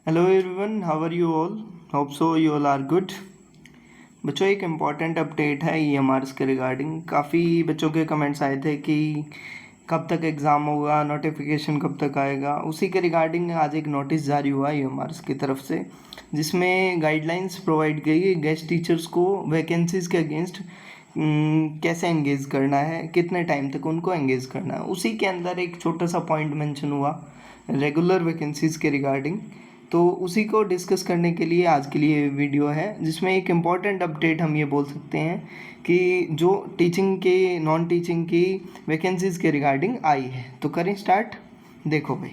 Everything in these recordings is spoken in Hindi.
Hello everyone, how are you all? Hope so you all are good. बच्चों, एक इम्पॉर्टेंट अपडेट है ईएमआरएस के रिगार्डिंग। काफ़ी बच्चों के कमेंट्स आए थे कि कब तक एग्ज़ाम होगा, नोटिफिकेशन कब तक आएगा। उसी के रिगार्डिंग आज एक नोटिस जारी हुआ ईएमआरएस की तरफ से, जिसमें गाइडलाइंस प्रोवाइड की गेस्ट टीचर्स को वैकेंसीज़ के अगेंस्ट कैसे एंगेज करना है, कितने टाइम तक उनको एंगेज करना है। उसी के अंदर एक छोटा सा पॉइंट मेंशन हुआ रेगुलर वैकेंसीज़ के रिगार्डिंग। तो उसी को डिस्कस करने के लिए आज के लिए वीडियो है, जिसमें एक इम्पॉर्टेंट अपडेट हम ये बोल सकते हैं कि जो टीचिंग के नॉन टीचिंग की वैकेंसीज़ के रिगार्डिंग आई है। तो करें स्टार्ट। देखो भाई,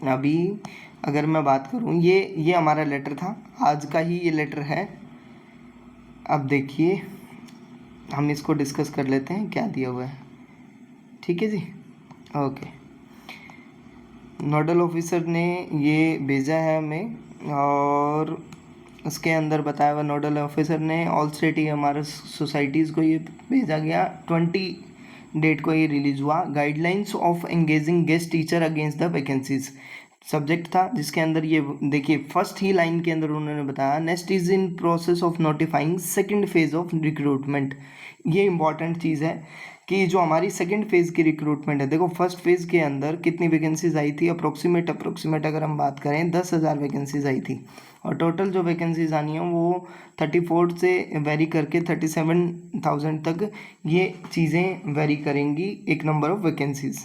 अभी अगर मैं बात करूँ, ये हमारा लेटर था, आज का ही ये लेटर है। अब देखिए, हम इसको डिस्कस कर लेते हैं क्या दिया हुआ है। ठीक है जी, ओके। नोडल ऑफिसर ने ये भेजा है हमें, और उसके अंदर बताया हुआ नोडल ऑफिसर ने ऑल स्टेट हमारे सोसाइटीज़ को ये भेजा गया। 20 डेट को ये रिलीज़ हुआ। Guidelines of engaging guest teacher against the vacancies subject था, जिसके अंदर ये देखिए फर्स्ट ही लाइन के अंदर उन्होंने बताया next is in process of notifying second phase of recruitment. ये इंपॉर्टेंट चीज़ है कि जो हमारी सेकंड फेज़ की रिक्रूटमेंट है, देखो फर्स्ट फेज़ के अंदर कितनी वैकेंसीज आई थी, अप्रोक्सीमेट अगर हम बात करें 10,000 वैकेंसीज आई थी। और टोटल जो वैकेंसीज आनी है वो 34 से वेरी करके 37,000 तक ये चीज़ें वेरी करेंगी, एक नंबर ऑफ वैकेंसीज।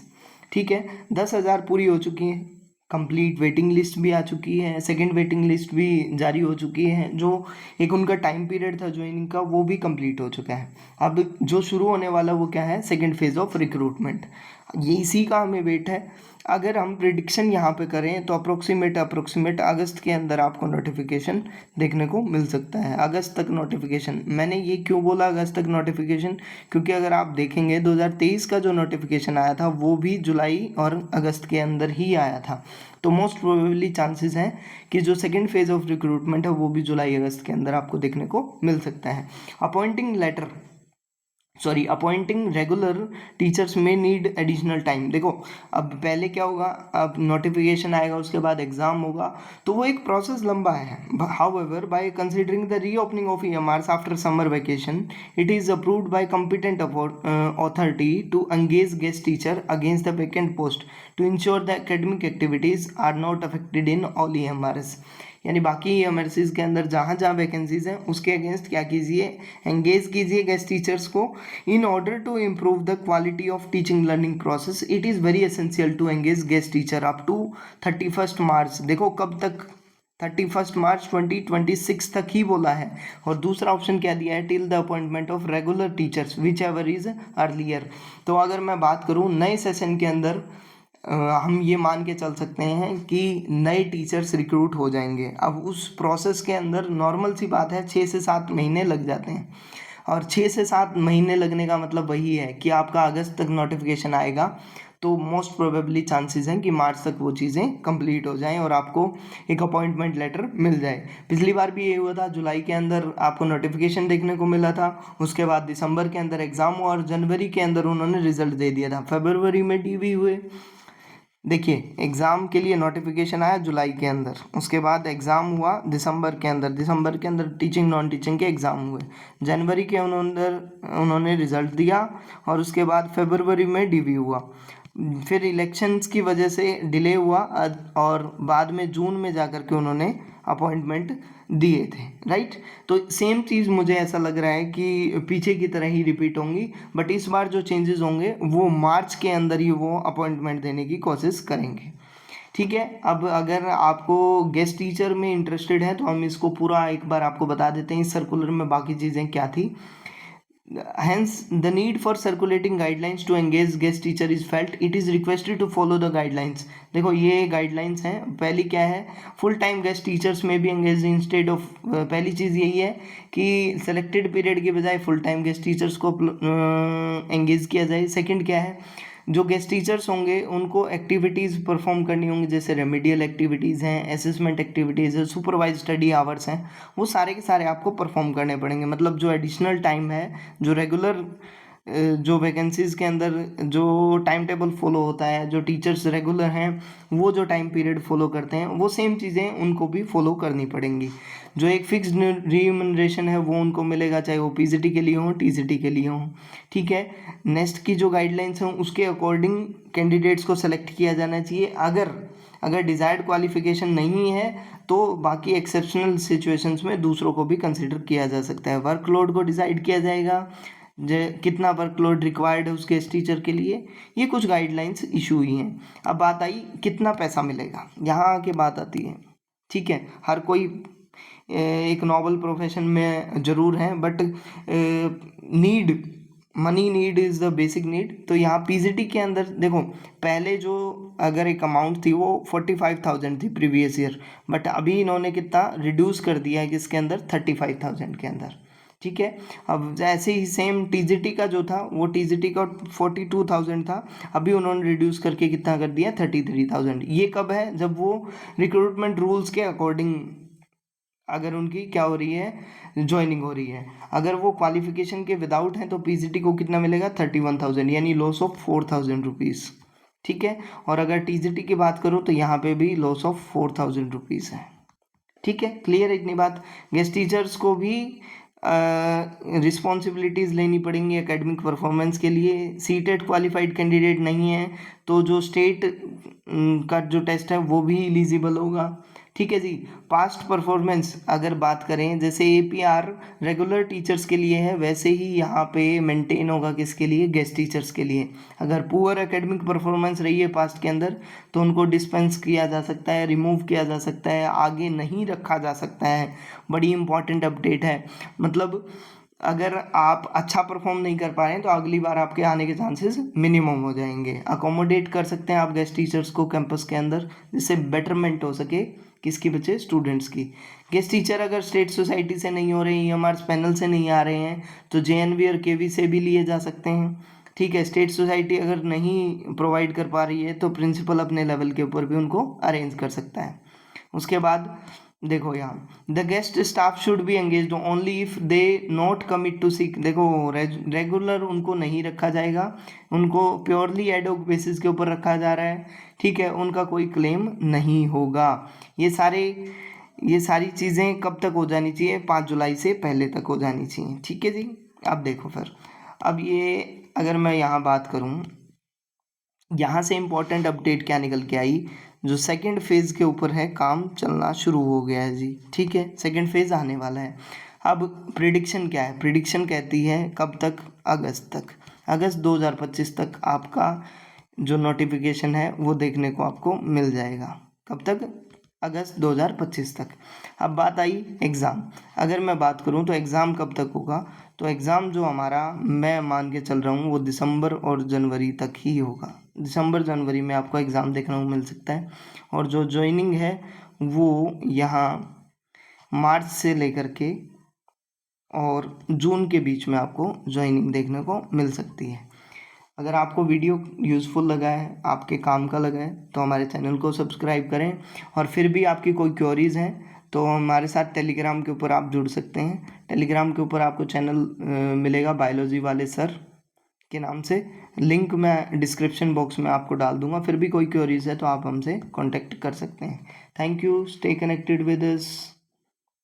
ठीक है, 10,000 पूरी हो चुकी हैं, कंप्लीट वेटिंग लिस्ट भी आ चुकी है, सेकंड वेटिंग लिस्ट भी जारी हो चुकी है। जो एक उनका टाइम पीरियड था ज्वाइनिंग का, वो भी कंप्लीट हो चुका है। अब जो शुरू होने वाला वो क्या है, सेकंड फेज ऑफ रिक्रूटमेंट। ये इसी का हमें वेट है। अगर हम प्रिडिक्शन यहाँ पे करें तो अप्रोक्सीमेट अगस्त के अंदर आपको नोटिफिकेशन देखने को मिल सकता है। अगस्त तक नोटिफिकेशन, मैंने ये क्यों बोला अगस्त तक नोटिफिकेशन, क्योंकि अगर आप देखेंगे 2023 का जो नोटिफिकेशन आया था वो भी जुलाई और अगस्त के अंदर ही आया था। तो मोस्ट प्रोबेबली चांसेस हैं कि जो सेकंड फेज ऑफ रिक्रूटमेंट है वो भी जुलाई अगस्त के अंदर आपको देखने को मिल सकता है। अपॉइंटिंग रेगुलर टीचर्स में नीड एडिशनल टाइम। देखो अब पहले क्या होगा, अब नोटिफिकेशन आएगा, उसके बाद एग्जाम होगा, तो वो एक प्रोसेस लंबा है। However, by considering the reopening of EMRS after summer vacation, it is approved by competent authority to engage guest teacher against the vacant post to ensure the academic activities are not affected in all EMRS। यानी बाकी ईएमआरसीज के अंदर जहाँ जहाँ वैकेंसीज हैं उसके अगेंस्ट क्या कीजिए, एंगेज कीजिए गेस्ट टीचर्स को in order to improve the quality of teaching learning process. It is very essential to engage guest teacher up to 31 March. देखो कब तक, 31 मार्च 2026 तक ही बोला है। और दूसरा ऑप्शन क्या दिया है, till the appointment of regular teachers which ever is earlier. तो अगर मैं बात करूँ नए सेशन के अंदर हम ये मान के चल सकते हैं कि नए टीचर्स रिक्रूट हो जाएंगे। अब उस प्रोसेस के अंदर नॉर्मल सी बात है 6 से 7 महीने लग जाते हैं, और 6 से 7 महीने लगने का मतलब वही है कि आपका अगस्त तक नोटिफिकेशन आएगा, तो मोस्ट प्रोबेबली चांसेस हैं कि मार्च तक वो चीज़ें कंप्लीट हो जाएं और आपको एक अपॉइंटमेंट लेटर मिल जाए। पिछली बार भी ये हुआ था, जुलाई के अंदर आपको नोटिफिकेशन देखने को मिला था, उसके बाद दिसंबर के अंदर एग्ज़ाम हुआ और जनवरी के अंदर उन्होंने रिजल्ट दे दिया था, फरवरी में डीवी हुए। देखिए एग्ज़ाम के लिए नोटिफिकेशन आया जुलाई के अंदर, उसके बाद एग्ज़ाम हुआ दिसंबर के अंदर टीचिंग नॉन टीचिंग के एग्ज़ाम हुए, जनवरी के उन्होंने रिज़ल्ट दिया, और उसके बाद फरवरी में डीवी हुआ। फिर इलेक्शंस की वजह से डिले हुआ, और बाद में जून में जा कर के उन्होंने अपॉइंटमेंट दिए थे, राइट। तो सेम चीज़ मुझे ऐसा लग रहा है कि पीछे की तरह ही रिपीट होंगी, बट इस बार जो चेंजेस होंगे वो मार्च के अंदर ही वो अपॉइंटमेंट देने की कोशिश करेंगे। ठीक है, अब अगर आपको गेस्ट टीचर में इंटरेस्टेड है तो हम इसको पूरा एक बार आपको बता देते हैं इस सर्कुलर में बाकी चीज़ें क्या थी। Hence, the need for circulating guidelines to engage guest teacher is felt. It is requested to follow the guidelines. देखो ये गाइडलाइंस हैं। पहली क्या है, फुल टाइम गेस्ट टीचर्स में भी एंगेज इंस्टेड ऑफ, पहली चीज़ यही है कि सेलेक्टेड पीरियड के बजाय फुल टाइम गेस्ट टीचर्स को एंगेज किया जाए। सेकंड क्या है, जो गेस्ट टीचर्स होंगे उनको एक्टिविटीज़ परफॉर्म करनी होंगी, जैसे रेमेडियल एक्टिविटीज़ हैं, असेसमेंट एक्टिविटीज़ है, सुपरवाइज स्टडी आवर्स हैं, वो सारे के सारे आपको परफॉर्म करने पड़ेंगे। मतलब जो एडिशनल टाइम है, जो रेगुलर जो वैकेंसीज़ के अंदर जो टाइम टेबल फॉलो होता है, जो टीचर्स रेगुलर हैं वो जो टाइम पीरियड फॉलो करते हैं, वो सेम चीज़ें उनको भी फॉलो करनी पड़ेंगी। जो एक फिक्स्ड रिम्यूनरेशन है वो उनको मिलेगा, चाहे वो पीजीटी के लिए हो, टीजीटी के लिए हो। ठीक है, नेक्स्ट की जो गाइडलाइंस हैं उसके अकॉर्डिंग कैंडिडेट्स को सेलेक्ट किया जाना चाहिए। अगर डिज़ायर्ड क्वालिफिकेशन नहीं है तो बाकी एक्सेप्शनल सिचुएशंस में दूसरों को भी कंसिडर किया जा सकता है। वर्कलोड को डिसाइड किया जाएगा, कितना वर्कलोड रिक्वायर्ड है उस गेस्ट टीचर के लिए, ये कुछ गाइडलाइंस इशू हुई हैं। अब बात आई कितना पैसा मिलेगा, यहाँ आके बात आती है। ठीक है, हर कोई एक नॉबल प्रोफेशन में ज़रूर है, but money need is the basic need. तो यहाँ पीजीटी के अंदर देखो, पहले जो अगर एक अमाउंट थी वो 45,000 थी प्रीवियस ईयर, बट अभी इन्होंने कितना रिड्यूस कर दिया है किसके अंदर, 35,000 के अंदर। ठीक है, अब ऐसे ही सेम टीजीटी का जो था वो टीजीटी का 42,000 था, अभी उन्होंने रिड्यूस करके कितना कर दिया, 33,000। ये कब है, जब वो रिक्रूटमेंट रूल्स के अकॉर्डिंग अगर उनकी क्या हो रही है, ज्वाइनिंग हो रही है। अगर वो क्वालिफिकेशन के विदाउट हैं तो पीजीटी को कितना मिलेगा, 31,000, यानी लॉस ऑफ 4,000 रुपीज़। ठीक है, और अगर टीजीटी की बात करूँ तो यहाँ पे भी लॉस ऑफ 4,000 रुपीज़ है। ठीक है, क्लियर है इतनी बात। गेस्ट टीचर्स को भी रिस्पॉन्सिबिलिटीज़ लेनी पड़ेंगी एकेडमिक परफॉर्मेंस के लिए। सीटेट क्वालिफाइड कैंडिडेट नहीं है तो जो स्टेट का जो टेस्ट है वो भी एलिजिबल होगा। ठीक है जी, पास्ट परफॉर्मेंस अगर बात करें, जैसे एपीआर रेगुलर टीचर्स के लिए है वैसे ही यहाँ पे मेंटेन होगा किसके लिए, गेस्ट टीचर्स के लिए। अगर पुअर एकेडमिक परफॉर्मेंस रही है पास्ट के अंदर तो उनको डिस्पेंस किया जा सकता है, रिमूव किया जा सकता है, आगे नहीं रखा जा सकता है। बड़ी इंपॉर्टेंट अपडेट है, मतलब अगर आप अच्छा परफॉर्म नहीं कर पा रहे हैं तो अगली बार आपके आने के चांसेस मिनिमम हो जाएंगे। अकोमोडेट कर सकते हैं आप गेस्ट टीचर्स को कैंपस के अंदर, जिससे बेटरमेंट हो सके किसकी, बच्चे स्टूडेंट्स की। गेस्ट टीचर अगर स्टेट सोसाइटी से नहीं हो रहे हैं, ईएमआर पैनल से नहीं आ रहे हैं, तो जेएनवी और केवी से भी लिए जा सकते हैं। ठीक है, स्टेट सोसाइटी अगर नहीं प्रोवाइड कर पा रही है तो प्रिंसिपल अपने लेवल के ऊपर भी उनको अरेंज कर सकता है। उसके बाद देखो यहाँ, the guest staff should be engaged only if they not commit to sick. देखो रेगुलर उनको नहीं रखा जाएगा, उनको प्योरली एडहॉक बेसिस के ऊपर रखा जा रहा है। ठीक है, उनका कोई क्लेम नहीं होगा। ये सारी चीज़ें कब तक हो जानी चाहिए, 5 जुलाई से पहले तक हो जानी चाहिए। ठीक है जी, अब देखो फिर, अब ये अगर मैं यहाँ बात करूँ, यहाँ से इम्पोर्टेंट अपडेट क्या निकल के आई, जो सेकंड फेज़ के ऊपर है काम चलना शुरू हो गया है जी। ठीक है, सेकंड फेज़ आने वाला है। अब प्रिडिक्शन क्या है, प्रिडिक्शन कहती है कब तक, अगस्त 2025 तक आपका जो नोटिफिकेशन है वो देखने को आपको मिल जाएगा। कब तक, अगस्त 2025 तक। अब बात आई एग्ज़ाम, अगर मैं बात करूं तो एग्ज़ाम कब तक होगा, तो एग्ज़ाम जो हमारा मैं मान के चल रहा हूं वो दिसंबर और जनवरी तक ही होगा। दिसंबर जनवरी में आपको एग्ज़ाम देखने को मिल सकता है, और जो ज्वाइनिंग है वो यहाँ मार्च से लेकर के और जून के बीच में आपको ज्वाइनिंग देखने को मिल सकती है। अगर आपको वीडियो यूज़फुल लगा है, आपके काम का लगा है, तो हमारे चैनल को सब्सक्राइब करें। और फिर भी आपकी कोई क्वेरीज़ हैं तो हमारे साथ टेलीग्राम के ऊपर आप जुड़ सकते हैं। टेलीग्राम के ऊपर आपको चैनल मिलेगा बायोलॉजी वाले सर के नाम से, लिंक मैं डिस्क्रिप्शन बॉक्स में आपको डाल दूंगा। फिर भी कोई क्वेरीज़ है तो आप हमसे कॉन्टेक्ट कर सकते हैं। Thank you, stay connected with us.